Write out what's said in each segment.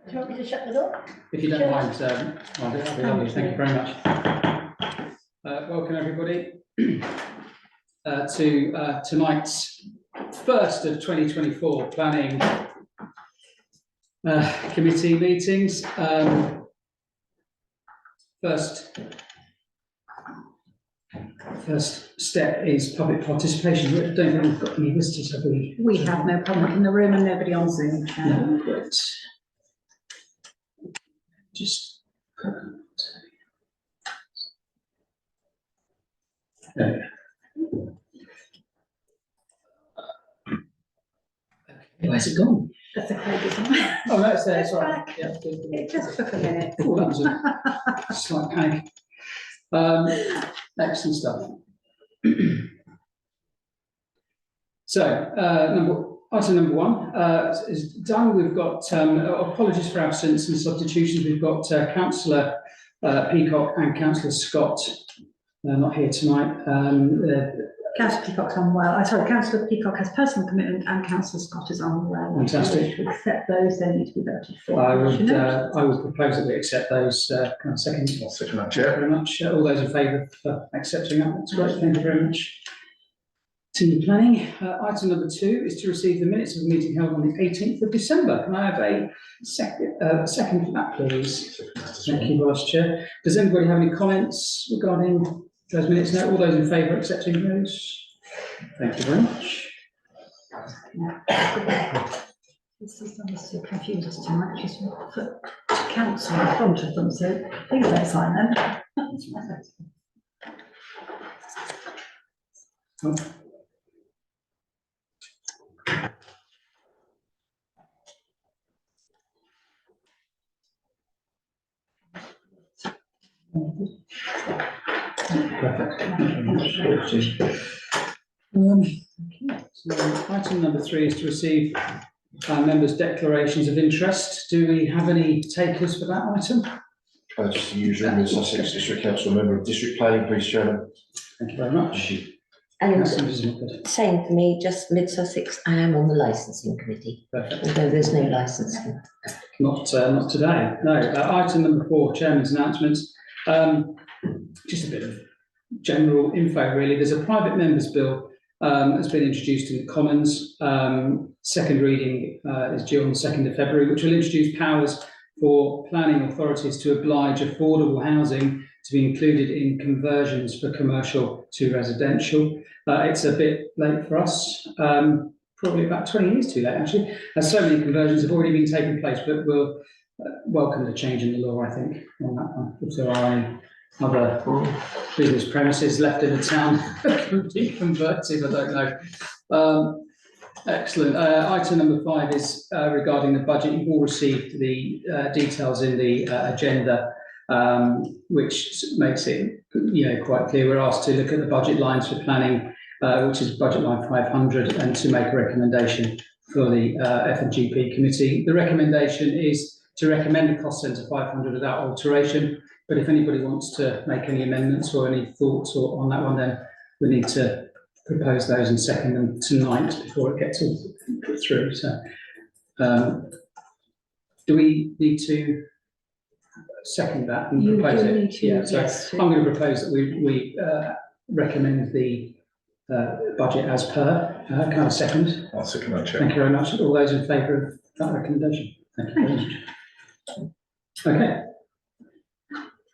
Do you want me to shut the door? If you don't mind, that'd be lovely. Thank you very much. Welcome everybody to tonight's first of 2024 planning committee meetings. First step is public participation. I don't think we've got any visitors, have we? We have no public in the room and nobody on Zoom. No, great. Just where's it gone? That's the code, isn't it? Oh, no, it's there. It's all right. Yeah, It just took a minute. oh, that was a slight panic. Excellent stuff. So, item number one is done. We've got apologies for absence and substitutions. We've got Councillor Peacock and Councillor Scott not here tonight. Councillor Peacock's unwell. Sorry, Councillor Peacock has personal commitment and Councillor Scott is unwell. Fantastic. To accept those, they need to be voted for. I would propose that we accept those. Kind of second. I'll second that, Thank you Chair. very much. All those in favour of accepting that? That's great. Thank you very much. Team planning. Item number 2 is to receive the minutes of the meeting held on the 18th of December. Can I have a second for that, please? Thank you, Vice Chair. Does anybody have any comments regarding those minutes? No. All those in favour of accepting those? Thank you very much. This is obviously confused us too much. Just put council in front of them, so please don't sign them. Oh. Perfect. So item number 3 is to receive members' declarations of interest. Do we have any takers for that item? Just the usual, Mid Sussex District Council, member of District Planning, please, Chairman. Thank you very much. And Councillor Elizabeth. same for me, just Mid Sussex, I am on the licensing committee, Perfect. although there's no licensing. Not today. No. Item number 4, Chairman's announcements. Just a bit of general info, really. There's a private members' bill that's been introduced in the Commons. Second reading is due on the 2nd of February, which will introduce powers for planning authorities to oblige affordable housing to be included in conversions for commercial to residential. It's a bit late for us, probably about 20 years too late, actually, as so many conversions have already been taking place, but we'll welcome the change in the law, I think, on that one. If there are any other business premises left in the town that can be converted, I don't know. Excellent. Item number 5 is regarding the budget. You've all received the details in the agenda, which makes it quite clear. We're asked to look at the budget lines for planning, which is budget line 500, and to make a recommendation for the F&GP committee. The recommendation is to recommend a cost centre 500 without alteration. But if anybody wants to make any amendments or any thoughts on that one, then we need to propose those and second them tonight before it gets all put through. So, do we need to second that and propose it? Need to, yeah. So yes. I'm going to propose that we recommend the budget as per. Can I second? I'll second that, Chair. Thank you very much. All those in favour of that recommendation? Thank you very much. Okay.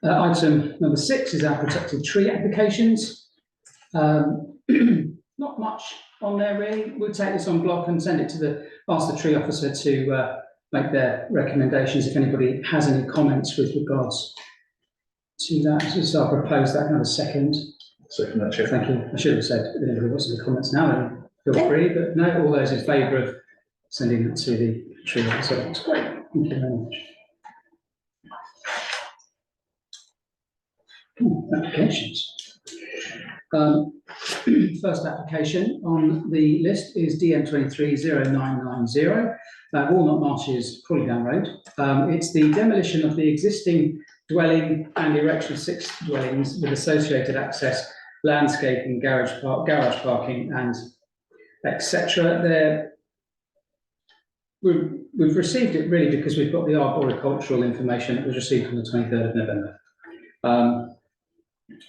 Item number 6 is our protected tree applications. Not much on there really. We'll take this on block and send it to ask the tree officer to make their recommendations if anybody has any comments with regards to that. So I'll propose that. Have a second. Second that, Chair. Thank you. I should have said if anybody wants any comments now, then feel free. But no, all those in favour of sending it to the tree officer. That's great. Thank you very much. Applications. First application on the list is DM230990, Walnut Marshes, Crawley Road. It's the demolition of the existing dwelling and erection of 6 dwellings with associated access, landscaping, garage parking, and etc. we've received it really because we've got the arboricultural information that was received on the 23rd of November.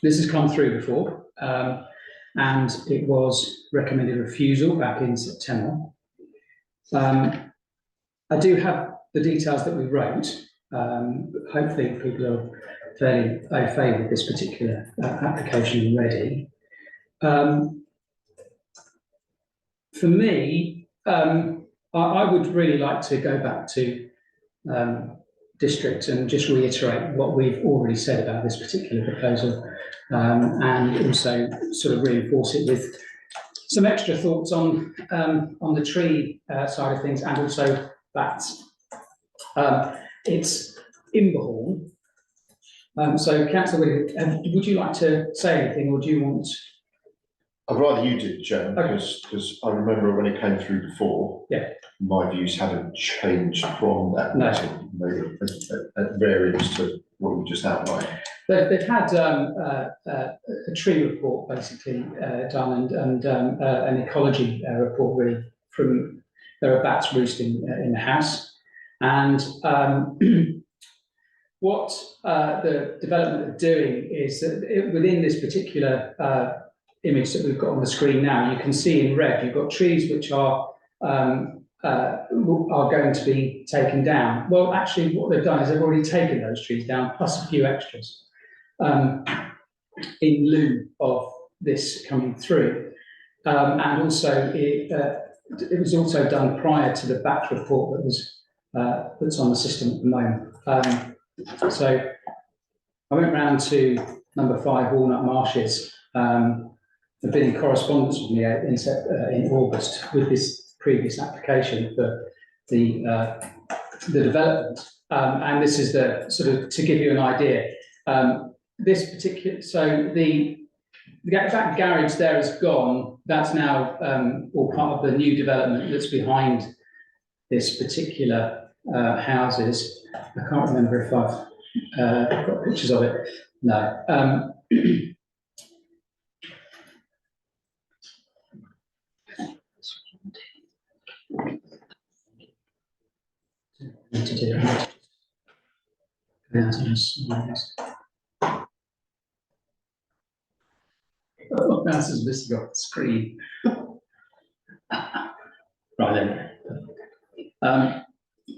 This has come through before, and it was recommended refusal back in September. I do have the details that we wrote. Hopefully people are fairly au fait with this particular application already. For me, I would really like to go back to district and just reiterate what we've already said about this particular proposal, and also sort of reinforce it with some extra thoughts on the tree side of things, and also bats. It's Imberhorn. So, Councillor Williams, would you like to say anything, or do you want? I'd rather you did, Chairman, Okay. because I remember when it came through before. Yeah. My views haven't changed from that No. meeting, at variance to what you just outlined. They've had a tree report basically done, and an ecology report really from, there are bats roosting in the house, and what the development are doing is that within this particular image that we've got on the screen now, you can see in red you've got trees which are going to be taken down. Well, actually, what they've done is they've already taken those trees down, plus a few extras, in lieu of this coming through. And also, it was also done prior to the bat report that was that's on the system at the moment. So I went round to number 5 Walnut Marshes. I've been in correspondence with me in August with this previous application for the development, and this is the sort of, to give you an idea. This particular, so that garage there is gone. That's now all part of the new development that's behind this particular houses. I can't remember if I've got pictures of it. No. To do it. Oh, mouse is missing off the screen. Right then.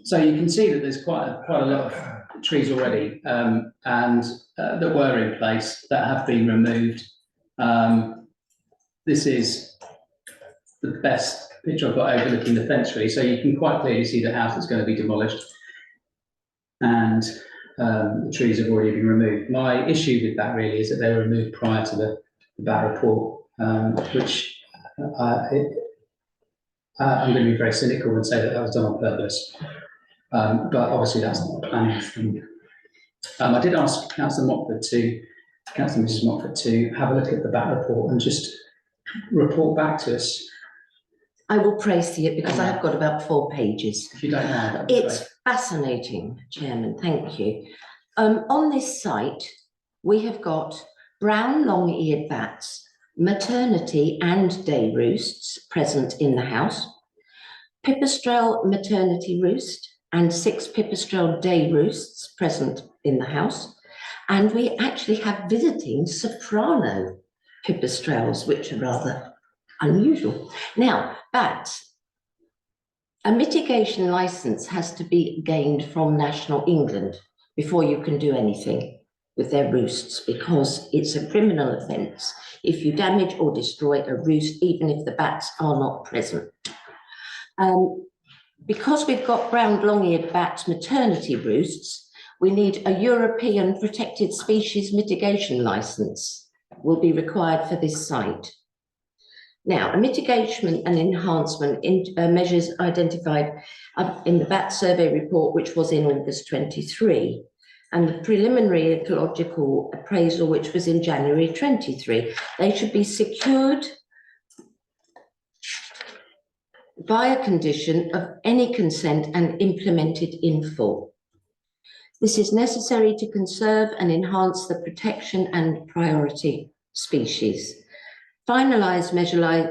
So you can see that there's quite a lot of trees already, and that were in place that have been removed. This is the best picture I've got overlooking the fence tree, so you can quite clearly see the house that's going to be demolished, and the trees have already been removed. My issue with that really is that they were removed prior to the bat report, which I'm going to be very cynical and say that that was done on purpose, but obviously that's not the planning thing. I did ask Councillor Mrs Mockford to have a look at the bat report and just report back to us. I will praise to it because I have got about 4 pages. If you don't mind, that'd be It's great. fascinating, Chairman, thank you. On this site, we have got brown long-eared bats, maternity and day roosts present in the house, pipistrelle maternity roost and 6 pipistrelle day roosts present in the house. And we actually have visiting soprano pipistrelles, which are rather unusual. Now, bats, a mitigation licence has to be gained from National England before you can do anything with their roosts, because it's a criminal offence if you damage or destroy a roost, even if the bats are not present. Because we've got brown long-eared bats maternity roosts, we need a European protected species mitigation licence will be required for this site. Now, a mitigation and enhancement measures identified in the bat survey report, which was in August 23, and the preliminary ecological appraisal, which was in January 23. They should be secured via condition of any consent and implemented in full. This is necessary to conserve and enhance the protection and priority species. Finalised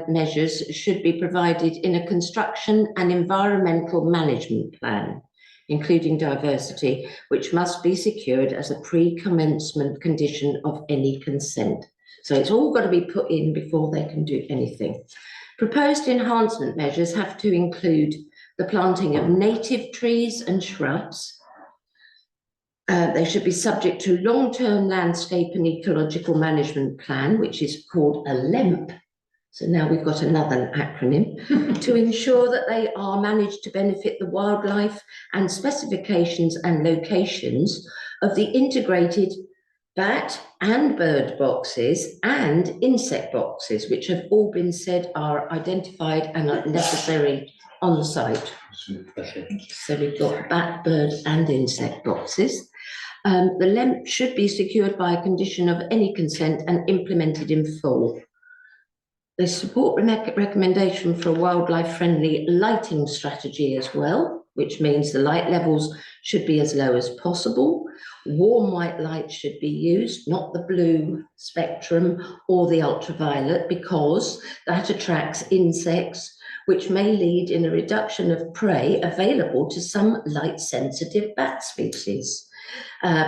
measures should be provided in a construction and environmental management plan, including diversity, which must be secured as a pre-commencement condition of any consent. So it's all got to be put in before they can do anything. Proposed enhancement measures have to include the planting of native trees and shrubs. They should be subject to long-term landscape and ecological management plan, which is called a LEMP. So now we've got another acronym to ensure that they are managed to benefit the wildlife and specifications and locations of the integrated bat and bird boxes and insect boxes, which have all been said are identified and are necessary on the site. So we've got bat, bird and insect boxes. The LEMP should be secured by a condition of any consent and implemented in full. They support recommendation for a wildlife-friendly lighting strategy as well, which means the light levels should be as low as possible. Warm white light should be used, not the blue spectrum or the ultraviolet, because that attracts insects, which may lead in a reduction of prey available to some light-sensitive bat species.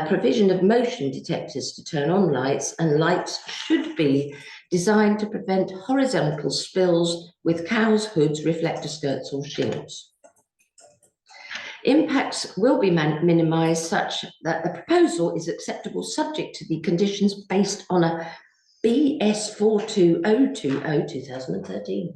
Provision of motion detectors to turn on lights, and lights should be designed to prevent horizontal spills with cows' hoods, reflector skirts or shields. Impacts will be minimised such that the proposal is acceptable subject to the conditions based on a BS 42020 2013.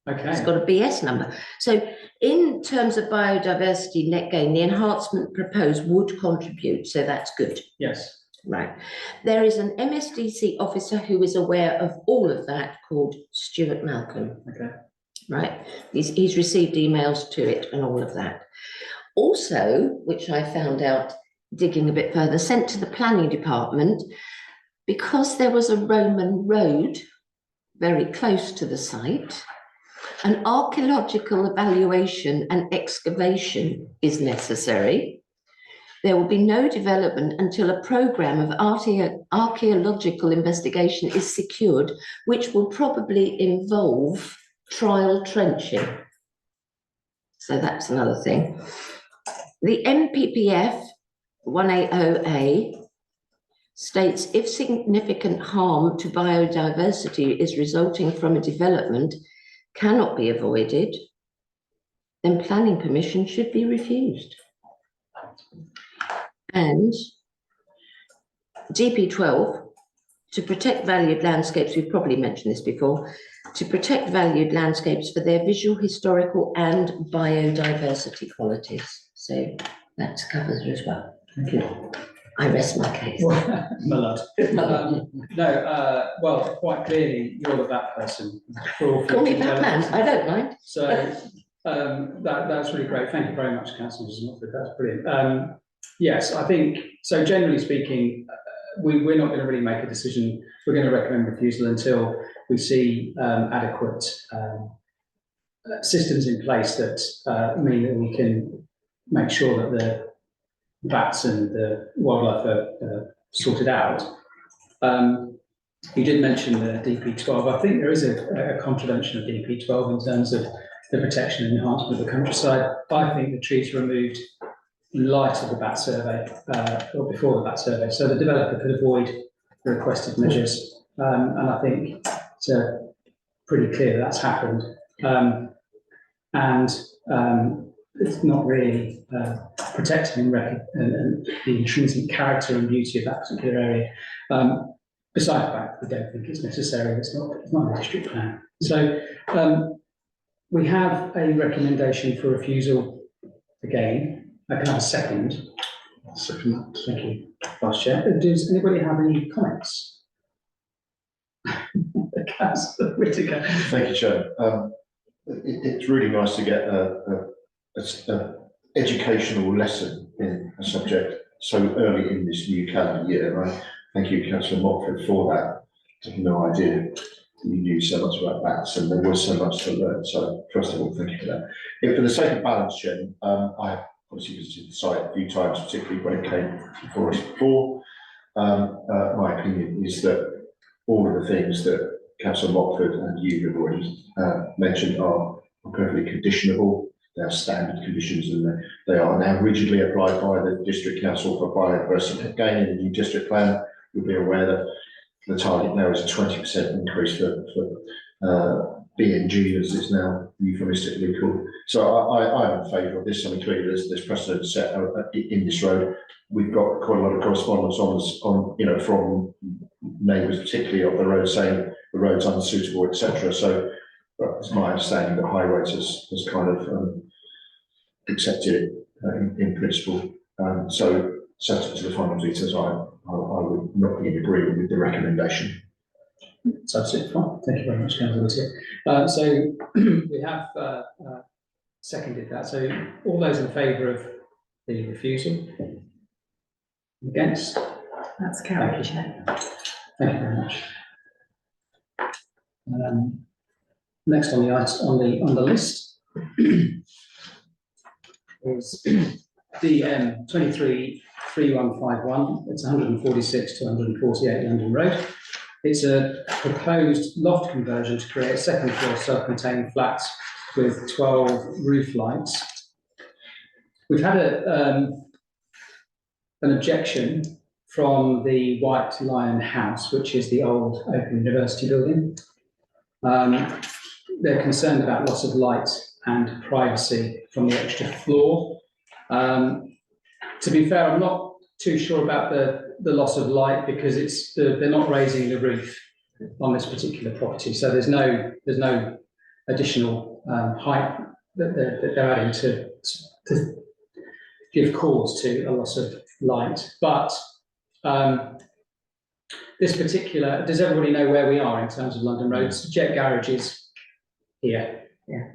Okay. It's got a BS number. So in terms of biodiversity net gain, the enhancement proposed would contribute, so that's good. Yes. Right. There is an MSDC officer who is aware of all of that called Stuart Malcolm. Okay. Right. He's received emails to it and all of that. Also, which I found out digging a bit further, sent to the planning department, because there was a Roman road very close to the site, an archaeological evaluation and excavation is necessary. There will be no development until a programme of archaeological investigation is secured, which will probably involve trial trenching. So that's another thing. The MPPF 180A states if significant harm to biodiversity is resulting from a development cannot be avoided, then planning permission should be refused. And GP12, to protect valued landscapes, we've probably mentioned this before, to protect valued landscapes for their visual, historical and biodiversity qualities. So that's covered as well. Thank you. I rest my case. My lad. Well, quite clearly, you're the bat person. Call me Batman, I don't mind. So that's really great. Thank you very much, Councillor Smith. That's brilliant. Yes, I think, so generally speaking, we're not going to really make a decision. We're going to recommend refusal until we see adequate systems in place that mean that we can make sure that the bats and the wildlife are sorted out. You did mention the DP12. I think there is a contravention of DP12 in terms of the protection and enhancement of the countryside. I think the trees were removed in light of the bat survey, or before the bat survey, so the developer could avoid the requested measures. And I think it's pretty clear that's happened. It's not really protecting and the intrinsic character and beauty of that particular area. Besides the fact, we don't think it's necessary. It's not a district plan. So we have a recommendation for refusal again. I can have a second. Second. Thank you, Vice Chair. Does anybody have any comments? Councillor Whittaker. Thank you, Chair. It's really nice to get an educational lesson in a subject so early in this new calendar year. Right? Thank you, Councillor Montford, for that. I have no idea you knew so much about bats, and there was so much to learn. So, first of all, thank you for that. For the sake of balance, Chair, I have obviously visited the site a few times, particularly when it came before us before. My opinion is that all of the things that Councillor Mockford and you have already mentioned are perfectly conditionable. They are standard conditions and they are now rigidly applied by the district council for biodiversity. Again, in the new district plan, you'll be aware that the target now is a 20% increase for BNG, as it's now euphemistically called. So I'm in favour of this. I mean, clearly there's precedent set in this road. We've got quite a lot of correspondence on you know, from neighbours, particularly of the road, saying the road's unsuitable, etc. So, but it's my understanding that Highways has kind of accepted it in principle. So, subject to the final details, I would not be in agreement with the recommendation. That's absolutely fine. Thank you very much, Councillor Whittier. So we have seconded that. So all those in favour of the refusal? Against? That's carried, Chair. Thank you very much. Next on the list is DM 233151. It's 146 to 148 London Road. It's a proposed loft conversion to create second floor self-contained flats with 12 roof lights. We've had an objection from the White Lion House, which is the old Open University building. They're concerned about loss of light and privacy from the extra floor. To be fair, I'm not too sure about the loss of light because they're not raising the roof on this particular property, so there's no additional height that they're adding to give cause to a loss of light. But this particular, does everybody know where we are in terms of London roads? Jet Garage is here. Yeah.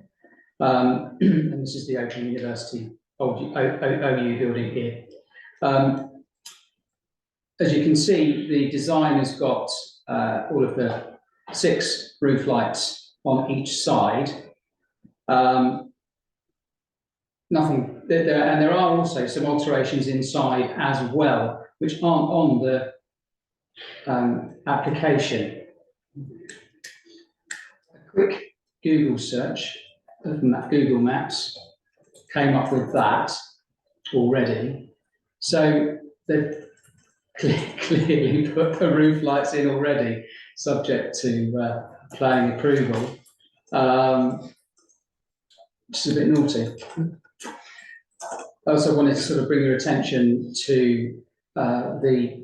And this is the Open University old OU building here. As you can see, the design has got all of the 6 roof lights on each side. Nothing there, and there are also some alterations inside as well, which aren't on the application. A quick Google search of Google Maps came up with that already. So they've clearly put the roof lights in already, subject to planning approval, which is a bit naughty. I also wanted to sort of bring your attention to the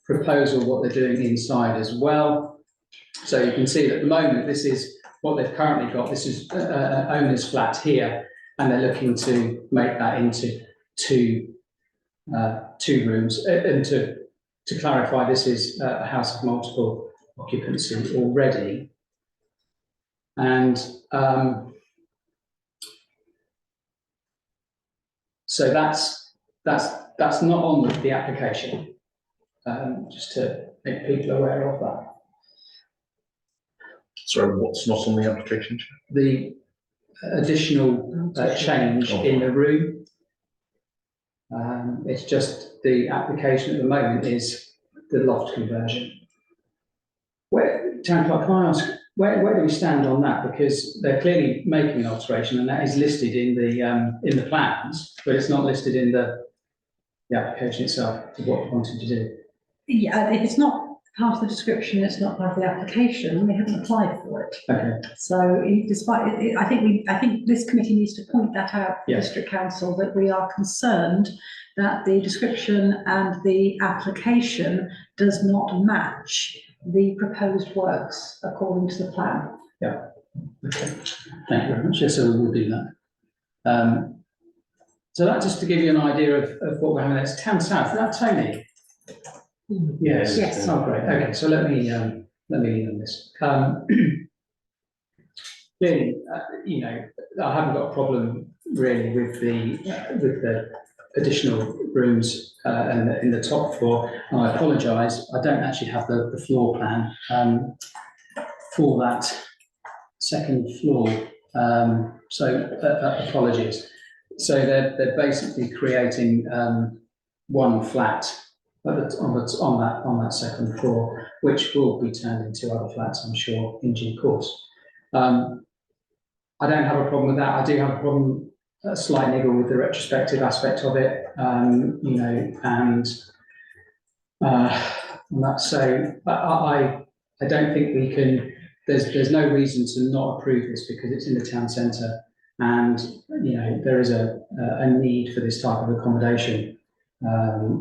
proposal, what they're doing inside as well. So you can see that at the moment, this is what they've currently got. This is owner's flat here, and they're looking to make that into two rooms. And to clarify, this is a house of multiple occupancy already. And so that's not on the application, just to make people aware of that. Sorry, what's not on the application? The additional change in the room. It's just the application at the moment is the loft conversion. Town Clerk, can I ask, where do we stand on that? Because they're clearly making an alteration, and that is listed in the plans, but it's not listed in the application itself of what we're wanting to do. Yeah, if it's not part of the description, it's not part of the application, we haven't applied for it. Okay. So despite it, I think this committee needs to point that out to the Yeah. District Council, that we are concerned that the description and the application does not match the proposed works according to the plan. Yeah. Okay. Thank you very much. Yes, so we'll do that. So that just to give you an idea of what we're having. It's Town South. Is that Tony? Yes. Yes. Oh, great. Okay. So let me lead on this. Clearly, you know, I haven't got a problem really with the additional rooms in the top floor. And I apologise. I don't actually have the floor plan for that second floor. So apologies. So they're basically creating one flat on that second floor, which will be turned into other flats, I'm sure, in due course. I don't have a problem with that. I do have a problem, a slight niggle with the retrospective aspect of it, you know, and that's so. I don't think we can. There's no reason to not approve this because it's in the town centre, and you know there is a need for this type of accommodation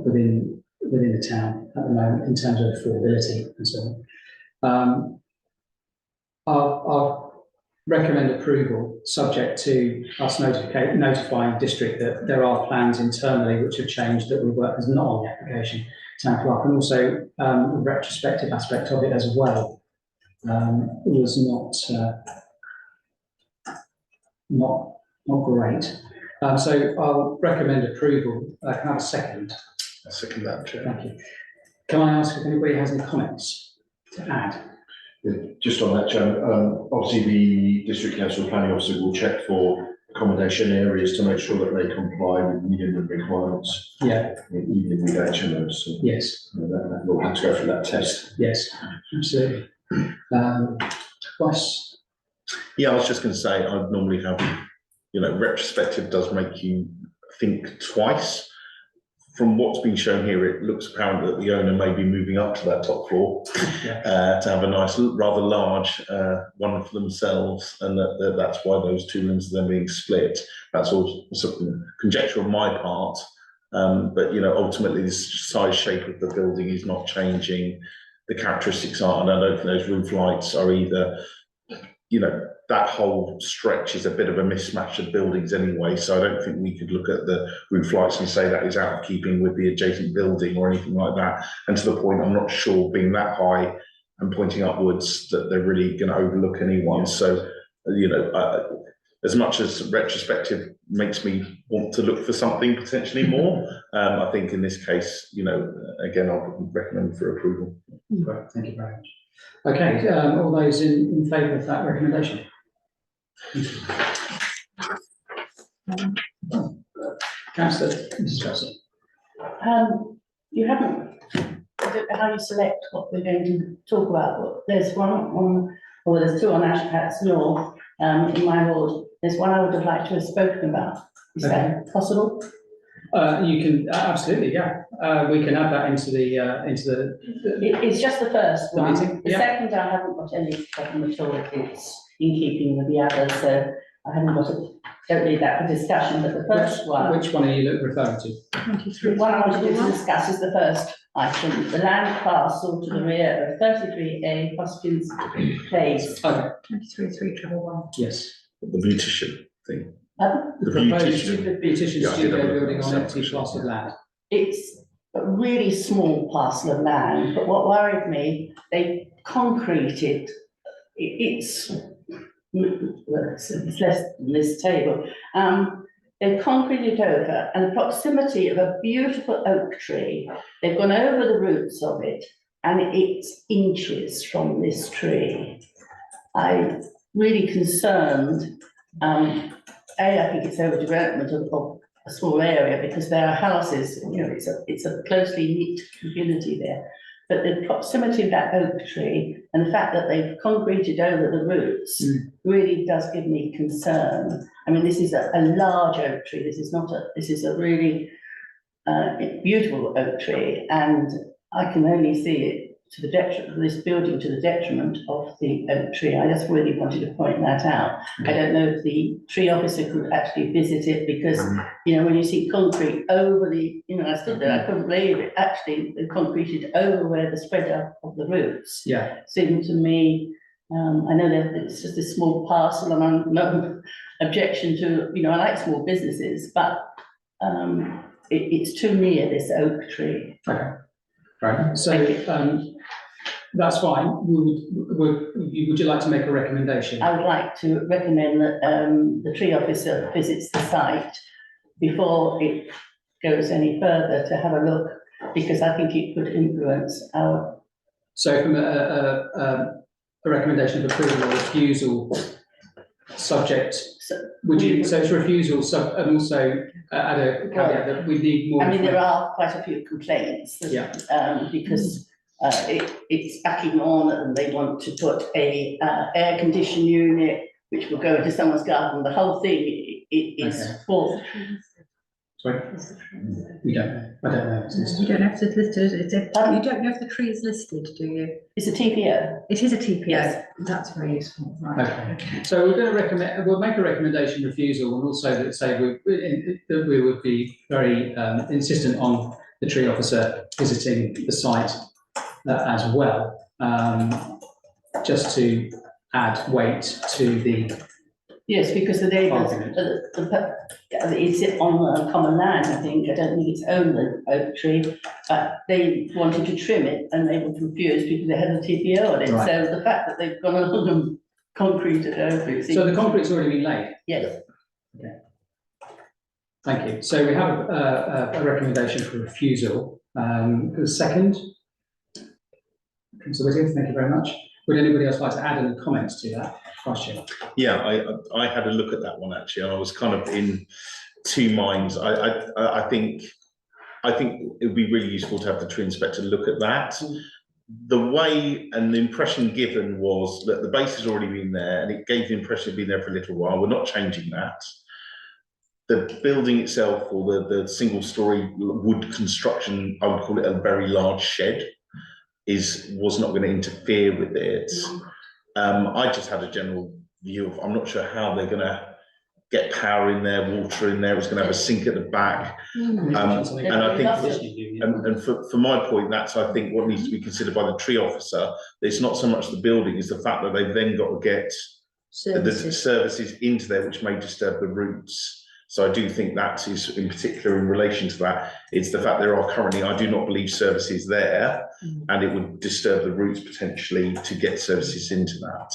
within the town at the moment in terms of affordability and so on. I'll recommend approval subject to us notifying district that there are plans internally which have changed that we work as not on the application, town clerk, and also the retrospective aspect of it as well was not great. So I'll recommend approval. Can I have a second? I second that, Chair. Thank you. Can I ask if anybody has any comments to add? Yeah, just on that, Chairman, obviously the district council planning officer will check for accommodation areas to make sure that they comply with minimum requirements. Yeah. Even with HMOs. So, Yes. we'll have to go through that test. Yes. Absolutely. Vice. Yeah, I was just going to say, I normally have, you know, retrospective does make you think twice. From what's been shown here, it looks apparent that the owner may be moving up to that top floor to have a nice, rather large one for themselves, and that's why those two rooms are then being split. That's all something conjecture on my part, but you know, ultimately, the size shape of the building is not changing. The characteristics aren't, and I don't think those roof lights are either. You know, that whole stretch is a bit of a mismatch of buildings anyway, so I don't think we could look at the roof lights and say that is out of keeping with the adjacent building or anything like that. And to the point, I'm not sure being that high and pointing upwards that they're really going to overlook anyone. So, you know, as much as retrospective makes me want to look for something potentially more, I think in this case, you know, again, I'll recommend for approval. Great, thank you very much. Okay, all those in favour of that recommendation? Councillor, Mrs. Russell. You haven't, I don't know how you select what we're going to talk about, but there's there's two on Ashpats North, in my ward. There's one I would have liked to have spoken about. Is that possible? You can absolutely, yeah. We can add that into the It's just the first the one. meeting, The yeah. second, I haven't got any problem at all. It's in keeping with the others, so I haven't got it. Don't need that for discussion. But the first one, Which one are you referring to? the one I wanted to discuss is the first item, the land parcel to the rear of 33A Hoskins Place. Okay, 23,311. yes. The beautician thing. The The proposed beautician. beautician Yeah, I did studio have a look building on myself, empty actually, plastered yeah. land. It's a really small parcel of land, but what worried me, they concreted, it's less than this table. They've concreted over, and the proximity of a beautiful oak tree, they've gone over the roots of it, and it's inches from this tree. I'm really concerned, I think it's overdevelopment of a small area because there are houses, you know, it's a closely knit community there. But the proximity of that oak tree and the fact that they've concreted over the roots really does give me concern. I mean, this is a large oak tree. This is a really beautiful oak tree, and I can only see it to the detriment of this building, to the detriment of the oak tree. I just really wanted to point that out. I don't know if the tree officer could actually visit it because, you know, when you see concrete over the, you know, I stood there, I couldn't believe it. Actually, they concreted over where the spread of the roots. Yeah. Seemed to me, I know that it's just a small parcel and I'm no objection to, you know, I like small businesses, but it's too near this oak tree. Okay. Right. So that's fine. Would you like to make a recommendation? I would like to recommend that the tree officer visits the site before it goes any further to have a look, because I think it could influence our. So from a recommendation of approval or refusal subject, So would you, we- so it's refusal, and also add a caveat that we need more. I mean, there information. are quite a few complaints. that, Yeah. Because it's backing on and they want to put a air conditioning unit, which will go into someone's garden. The whole thing is Okay. for, Sorry? We don't know, I don't know. if it's You listed. don't know if it's listed, you don't know if the tree is listed, do you? it's a TPO. It is a TPO, Yes. that's very useful, right. Okay, so we're going to recommend, we'll make a recommendation refusal, and also that say that we would be very insistent on the tree officer visiting the site as well, just to add weight to the, Yes, because the neighbours, Argument. it's on common land, I think. I don't think it's owned the oak tree, but they wanted to trim it and they were confused because they had a TPO on it. Right. So the fact that they've gone along and concreted over it. so the concrete's already been laid. Yes. Thank you. So we have a recommendation for refusal. For the second? Councillor Whittier, thank you very much. Would anybody else like to add any comments to that question? Yeah, I had a look at that one actually, and I was kind of in two minds. I think it would be really useful to have the tree inspector look at that. The way and the impression given was that the base has already been there, and it gave the impression of being there for a little while. We're not changing that. The building itself, or the single story wood construction, I would call it a very large shed, was not going to interfere with it. I just had a general view of, I'm not sure how they're going to get power in there, water in there. It's going to have a sink at the back. And I think, and for my point, that's, I think, what needs to be considered by the tree officer. It's not so much the building, it's the fact that they've then got to get the services into there, which may disturb the roots. So I do think that is, in particular, in relation to that, it's the fact there are currently, I do not believe, services there, and it would disturb the roots potentially to get services into that.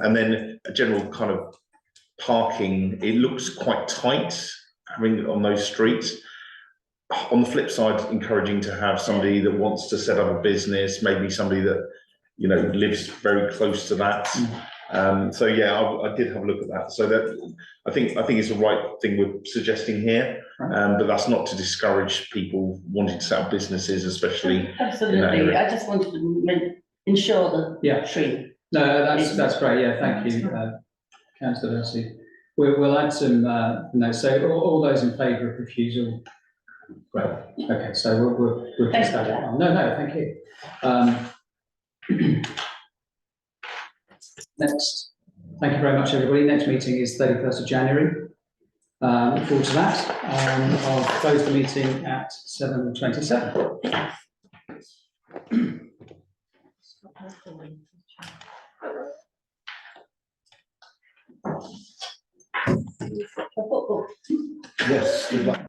And then a general kind of parking, it looks quite tight, having on those streets. On the flip side, encouraging to have somebody that wants to set up a business, maybe somebody that, you know, lives very close to that. So yeah, I did have a look at that. So that I think it's the right thing we're suggesting here, but that's not to discourage people wanting to set up businesses, especially. Absolutely. I just wanted to ensure the tree. No, that's great. Yeah, thank you, Councillor Darcy. We'll add some notes. So all those in favour of refusal. Great. Okay, so we'll just add it on. No, thank you. Next, thank you very much, everybody. Next meeting is 31st of January. Look forward to that. I'll close the meeting at 7:27. Yes, good luck.